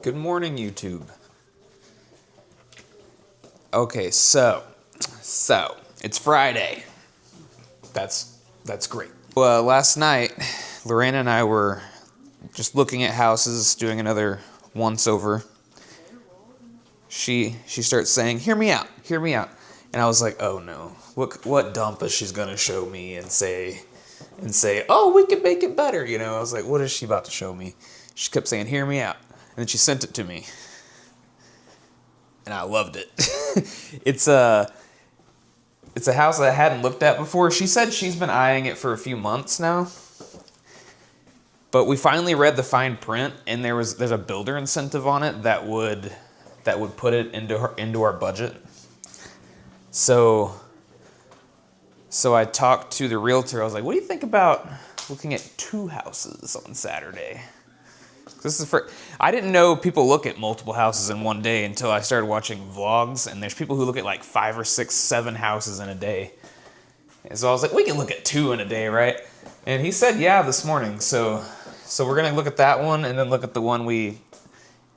Good morning, YouTube. Okay, so it's Friday. That's great. Well, last night, Lorena and I were just looking at houses, doing another once over. She starts saying, "Hear me out, hear me out," and I was like, "Oh no, what dump is she's gonna show me and say, oh, we can make it better?" You know, I was like, what is she about to show me? She kept saying, "Hear me out," and then she sent it to me. And I loved it. It's a house that I hadn't looked at before. She said she's been eyeing it for a few months now. But we finally read the fine print, and there's a builder incentive on it that would put it into our budget. So I talked to the realtor. I was like, "What do you think about looking at 2 houses on Saturday?" This is I didn't know people look at multiple houses in one day until I started watching vlogs, and there's people who look at like 5 or 6, 7 houses in a day. And so I was like, we can look at 2 in a day, right? And he said, yeah, this morning. So we're gonna look at that one and then look at the one we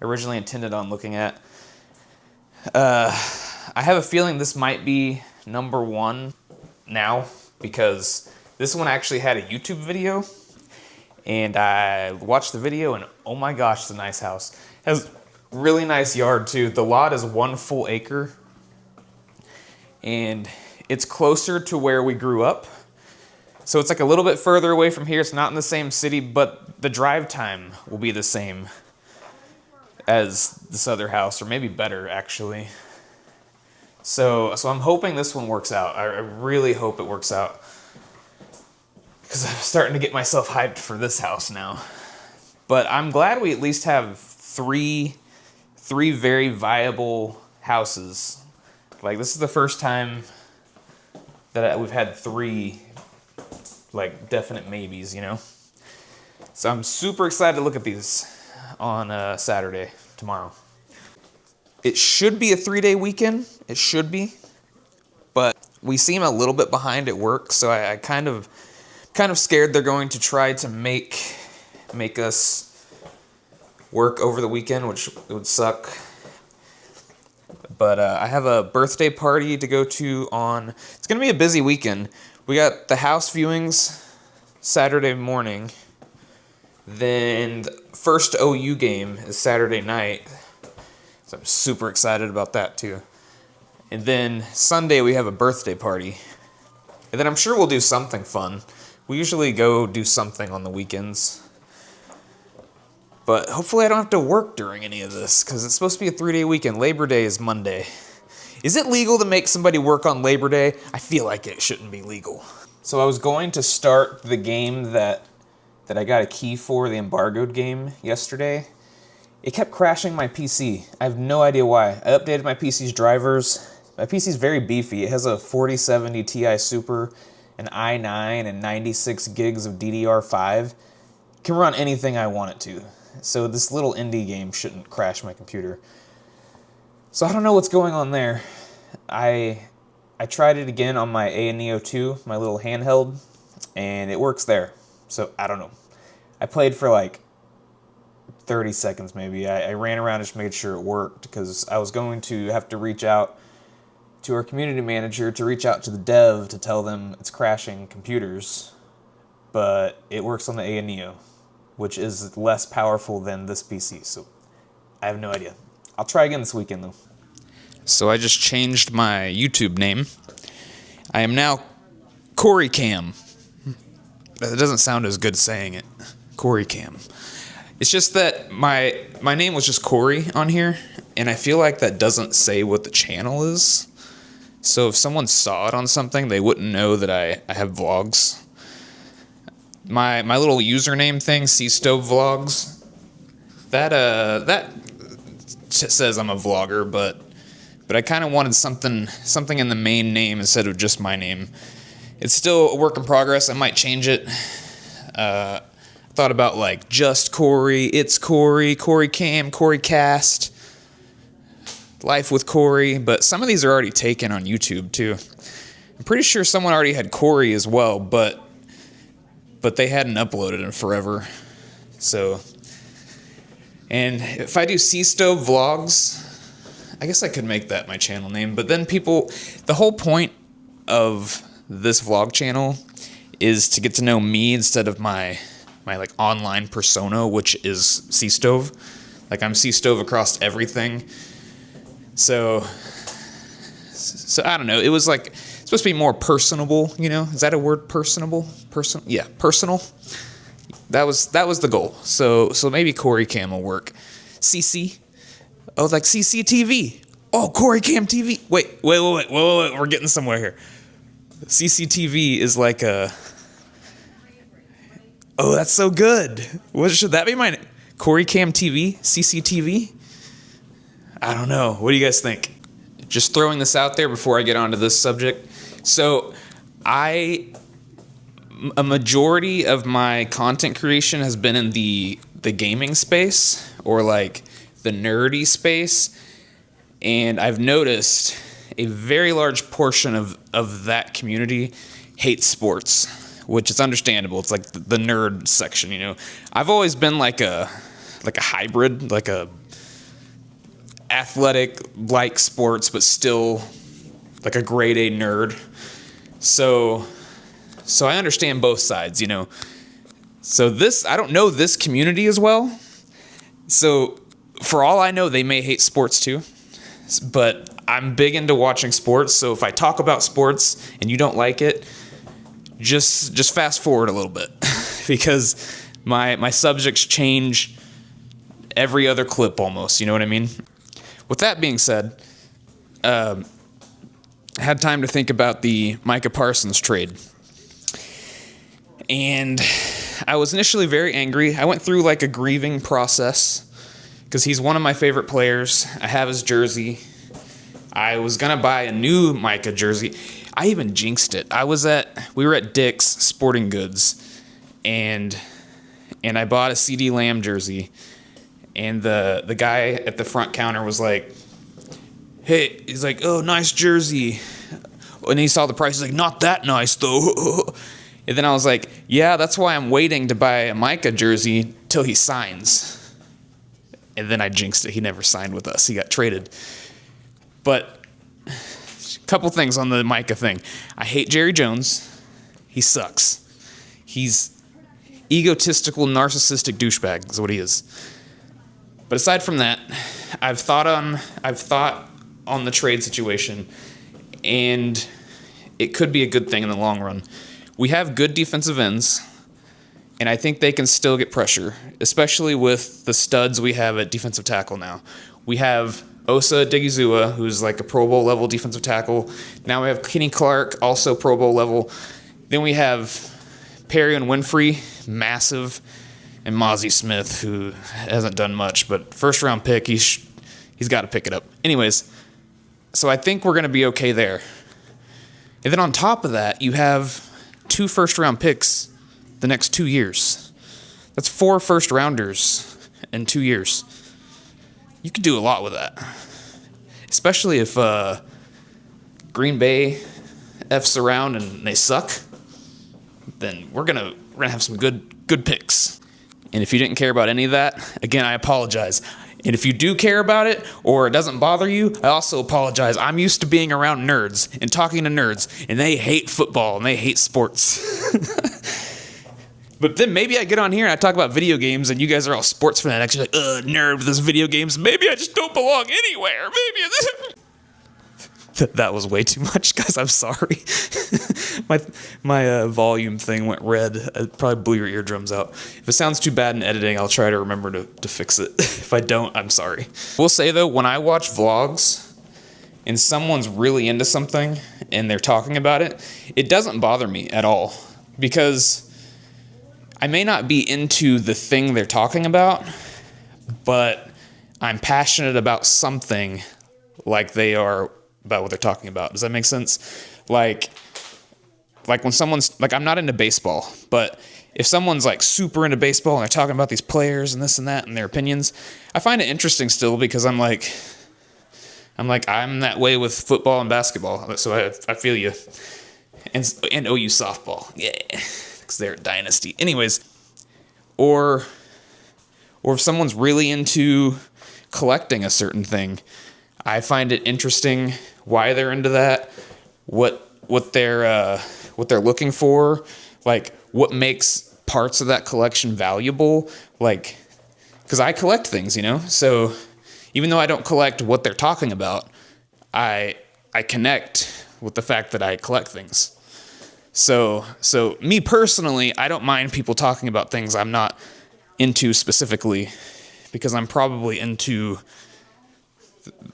originally intended on looking at. I have a feeling this might be number 1 now because this one actually had a YouTube video. And I watched the video, and oh my gosh, it's a nice house. It has really nice yard, too. The lot is 1 full acre, and it's closer to where we grew up. So it's like a little bit further away from here. It's not in the same city, but the drive time will be the same as this other house, or maybe better, actually. So I'm hoping this one works out. I really hope it works out. Because I'm starting to get myself hyped for this house now. But I'm glad we at least have three very viable houses. Like, this is the first time that we've had 3, like, definite maybes, you know? So I'm super excited to look at these on Saturday, tomorrow. It should be a 3-day weekend. It should be. But we seem a little bit behind at work, so I kind of scared they're going to try to make us work over the weekend, which would suck. But I have a birthday party to go to it's going to be a busy weekend. We got the house viewings Saturday morning. Then the first OU game is Saturday night. So I'm super excited about that too. And then Sunday we have a birthday party. And then I'm sure we'll do something fun. We usually go do something on the weekends. But hopefully I don't have to work during any of this, because it's supposed to be a 3-day weekend. Labor Day is Monday. Is it legal to make somebody work on Labor Day? I feel like it shouldn't be legal. So I was going to start the game that I got a key for, the embargoed game, yesterday. It kept crashing my PC. I have no idea why. I updated my PC's drivers. My PC's very beefy. It has a 4070 Ti Super, an i9, and 96 gigs of DDR5. It can run anything I want it to. So this little indie game shouldn't crash my computer. So I don't know what's going on there. I tried it again on my Neo 2, my little handheld, and it works there. So I don't know. I played for like 30 seconds maybe. I ran around and just made sure it worked, because I was going to have to reach out to our community manager to reach out to the dev to tell them it's crashing computers, but it works on the Neo, which is less powerful than this PC, so I have no idea. I'll try again this weekend, though. So I just changed my YouTube name. I am now Cory Cam. That doesn't sound as good saying it. Cory Cam. It's just that my name was just Cory on here, and I feel like that doesn't say what the channel is. So if someone saw it on something, they wouldn't know that I have vlogs. My little username thing, C-Stove Vlogs, that says I'm a vlogger, but I kind of wanted something in the main name instead of just my name. It's still a work in progress. I might change it. Thought about like just Cory, it's Cory, Cory Cam, Cory Cast, Life with Cory, but some of these are already taken on YouTube too. I'm pretty sure someone already had Cory as well, but they hadn't uploaded in forever. So And if I do Sea Stove Vlogs, I guess I could make that my channel name. But then the whole point of this vlog channel is to get to know me instead of my like online persona, which is Sea Stove. Like I'm Sea Stove across everything. So I don't know. It was like it's supposed to be more personable, you know? Is that a word? Personable? Yeah, personal. That was the goal. So maybe Cory Cam will work. CC. Oh, like CCTV. Oh, Cory Cam TV. Wait. We're getting somewhere here. CCTV is like a... Oh, that's so good. What should that be? My Cory Cam TV? CCTV? I don't know. What do you guys think? Just throwing this out there before I get onto this subject. So, a majority of my content creation has been in the gaming space, or like the nerdy space, and I've noticed a very large portion of that community hates sports, which is understandable. It's like the nerd section, you know. I've always been like a hybrid, like a athletic, like sports, but still like a grade A nerd. So I understand both sides, you know. So I don't know this community as well. So for all I know, they may hate sports too. But I'm big into watching sports. So if I talk about sports and you don't like it, just fast forward a little bit. Because my subjects change every other clip almost, you know what I mean? With that being said, I had time to think about the Micah Parsons trade. And I was initially very angry. I went through like a grieving process because he's one of my favorite players. I have his jersey. I was going to buy a new Micah jersey. I even jinxed it. We were at Dick's Sporting Goods, and I bought a CD Lamb jersey. And the guy at the front counter was like, hey, he's like, oh, nice jersey. And he saw the price. He's like, not that nice, though. And then I was like, yeah, that's why I'm waiting to buy a Micah jersey till he signs. And then I jinxed it. He never signed with us. He got traded. But a couple things on the Micah thing. I hate Jerry Jones. He sucks. He's egotistical, narcissistic douchebag is what he is. But aside from that, I've thought on the trade situation, and it could be a good thing in the long run. We have good defensive ends, and I think they can still get pressure, especially with the studs we have at defensive tackle now. We have Osa Digizua, who's like a Pro Bowl level defensive tackle. Now we have Kenny Clark, also Pro Bowl level. Then we have Perry and Winfrey, massive, and Mozzie Smith, who hasn't done much, but first round pick, he's got to pick it up. Anyways, so I think we're going to be okay there. And then on top of that, you have 2 first-round picks the next 2 years. That's 4 first-rounders in 2 years. You could do a lot with that. Especially if Green Bay F's around and they suck, then we're gonna have some good picks. And if you didn't care about any of that, again, I apologize. And if you do care about it, or it doesn't bother you, I also apologize. I'm used to being around nerds and talking to nerds, and they hate football and they hate sports. But then maybe I get on here and I talk about video games, and you guys are all sports fanatics. You're like, nerd with this video games. Maybe I just don't belong anywhere. Maybe that was way too much, guys. I'm sorry. my volume thing went red. It probably blew your eardrums out. If it sounds too bad in editing, I'll try to remember to fix it. If I don't, I'm sorry. We'll say, though, when I watch vlogs and someone's really into something and they're talking about it, it doesn't bother me at all. Because I may not be into the thing they're talking about, but I'm passionate about something like they are about what they're talking about. Does that make sense? Like when someone's like, I'm not into baseball, but if someone's like super into baseball and they're talking about these players and this and that and their opinions, I find it interesting still, because I'm that way with football and basketball. So I feel you. And OU softball. Yeah. Because they're a dynasty. Anyways, or Or if someone's really into collecting a certain thing, I find it interesting why they're into that, what they're looking for, like what makes parts of that collection valuable, like, because I collect things, so even though I don't collect what they're talking about, I connect with the fact that I collect things. So me personally, I don't mind people talking about things I'm not into specifically, because I'm probably into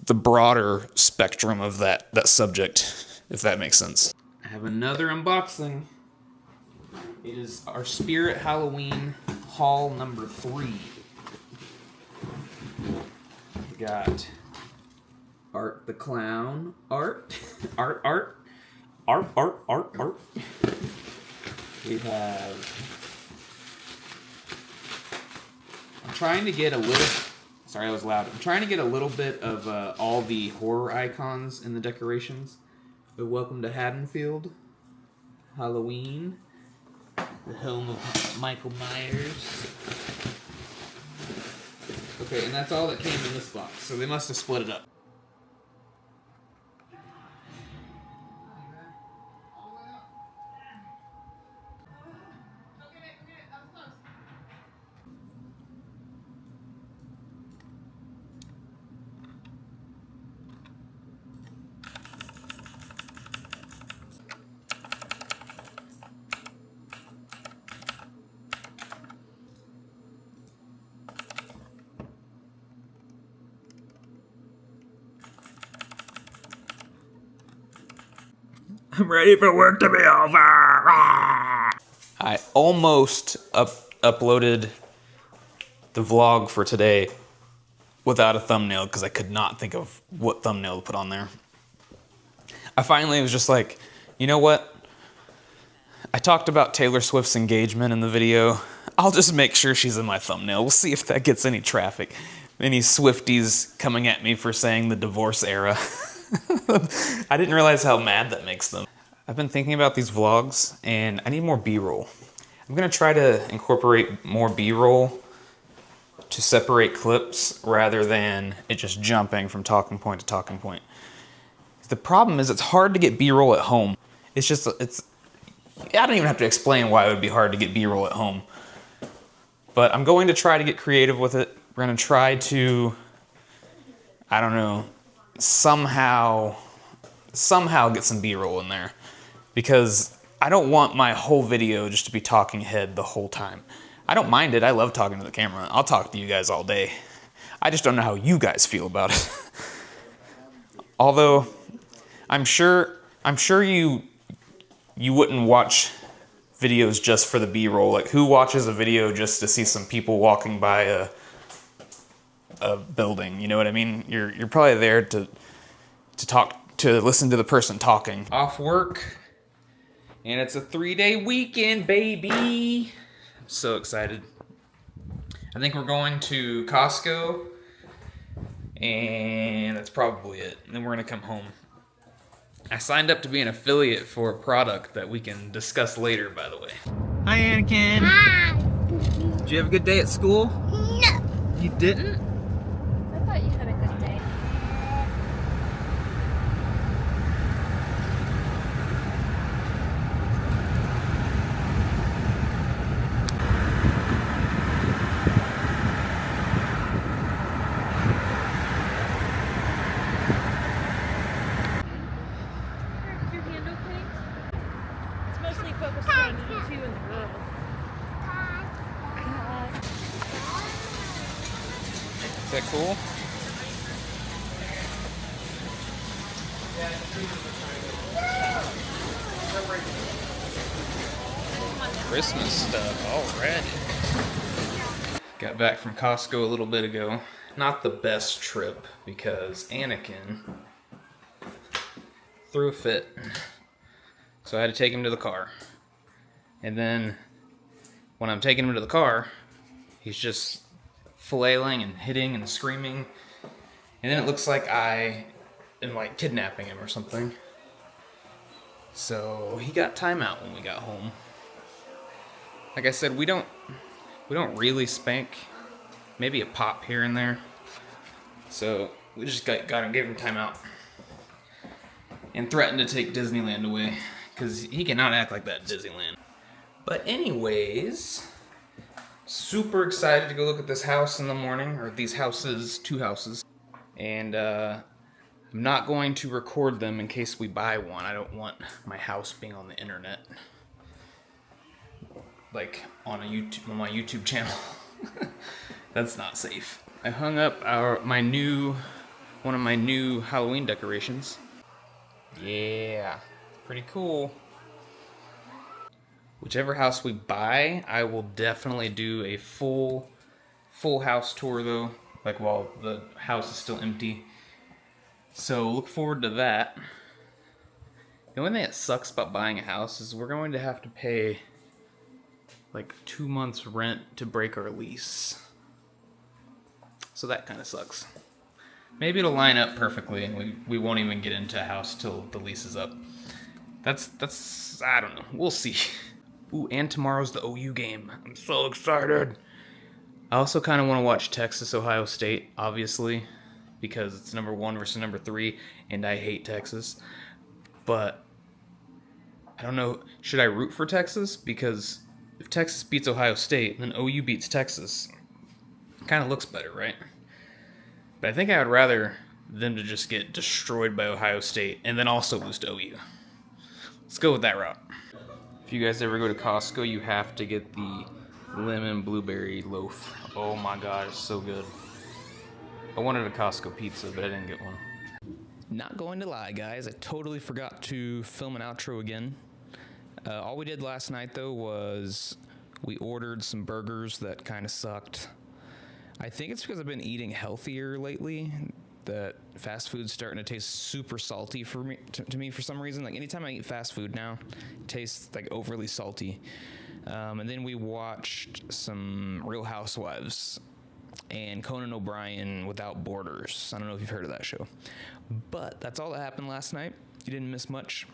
the broader spectrum of that subject, if that makes sense. I have another unboxing. It is our Spirit Halloween haul number 3. We got Art the Clown art. art. We have... I'm trying to get a little... Sorry, that was loud. I'm trying to get a little bit of all the horror icons in the decorations. But welcome to Haddonfield. Halloween. The home of Michael Myers. Okay, and that's all that came in this box. So they must have split it up. I'm ready for work to be over. I almost uploaded the vlog for today without a thumbnail because I could not think of what thumbnail to put on there. I finally was just like, you know what? I talked about Taylor Swift's engagement in the video. I'll just make sure she's in my thumbnail. We'll see if that gets any traffic. Any Swifties coming at me for saying the divorce era. I didn't realize how mad that makes them. I've been thinking about these vlogs and I need more B-roll. I'm gonna try to incorporate more B-roll to separate clips rather than it just jumping from talking point to talking point. The problem is it's hard to get B-roll at home. I don't even have to explain why it would be hard to get B-roll at home. But I'm going to try to get creative with it. We're gonna try to, I don't know, somehow get some B-roll in there, because I don't want my whole video just to be talking head the whole time. I don't mind it. I love talking to the camera. I'll talk to you guys all day. I just don't know how you guys feel about it. Although I'm sure you wouldn't watch videos just for the B-roll. Like, who watches a video just to see some people walking by a building? You know what I mean? You're probably there to listen to the person talking. Off work, and it's a 3-day weekend, baby. I'm so excited. I think we're going to Costco, and that's probably it. And then we're gonna come home. I signed up to be an affiliate for a product that we can discuss later, by the way. Hi, Anakin. Hi. Did you have a good day at school? No. You didn't? I thought you had a good day. Is your hand okay? It's mostly focused on you two and the girls. Is that cool? Christmas stuff already. Got back from Costco a little bit ago. Not the best trip because Anakin threw a fit. So I had to take him to the car. And then when I'm taking him to the car, he's just flailing and hitting and screaming. And then it looks like I am like kidnapping him or something. So he got timeout when we got home. Like I said, we don't really spank maybe a pop here and there. So we just gotta give him time out. And threatened to take Disneyland away. Because he cannot act like that at Disneyland. But anyways, super excited to go look at this house in the morning. Or these houses, 2 houses. And I'm not going to record them in case we buy one. I don't want my house being on the internet. Like on my YouTube channel. That's not safe. I hung up one of my new Halloween decorations. Yeah, pretty cool. Whichever house we buy, I will definitely do a full house tour though, like while the house is still empty. So look forward to that. The only thing that sucks about buying a house is we're going to have to pay like 2 months rent to break our lease. So that kind of sucks. Maybe it'll line up perfectly and we won't even get into a house till the lease is up. That's I don't know. We'll see. Ooh, and tomorrow's the OU game. I'm so excited. I also kind of want to watch Texas, Ohio State, obviously, because it's number 1 versus number 3, and I hate Texas. But I don't know. Should I root for Texas? Because if Texas beats Ohio State, then OU beats Texas. Kind of looks better, right? But I think I would rather them to just get destroyed by Ohio State and then also lose to OU. Let's go with that route. If you guys ever go to Costco, you have to get the lemon blueberry loaf. Oh my god, it's so good. I wanted a Costco pizza, but I didn't get one. Not going to lie, guys, I totally forgot to film an outro again. All we did last night, though, was we ordered some burgers that kind of sucked. I think it's because I've been eating healthier lately that fast food's starting to taste super salty for me, to me for some reason. Like anytime I eat fast food now, it tastes like overly salty. And then we watched some Real Housewives and Conan O'Brien Without Borders. I don't know if you've heard of that show. But that's all that happened last night. You didn't miss much.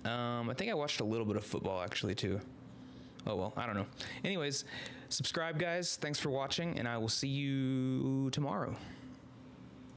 I think I watched a little bit of football actually too. Oh well, I don't know. Anyways, subscribe guys. Thanks for watching, and I will see you tomorrow.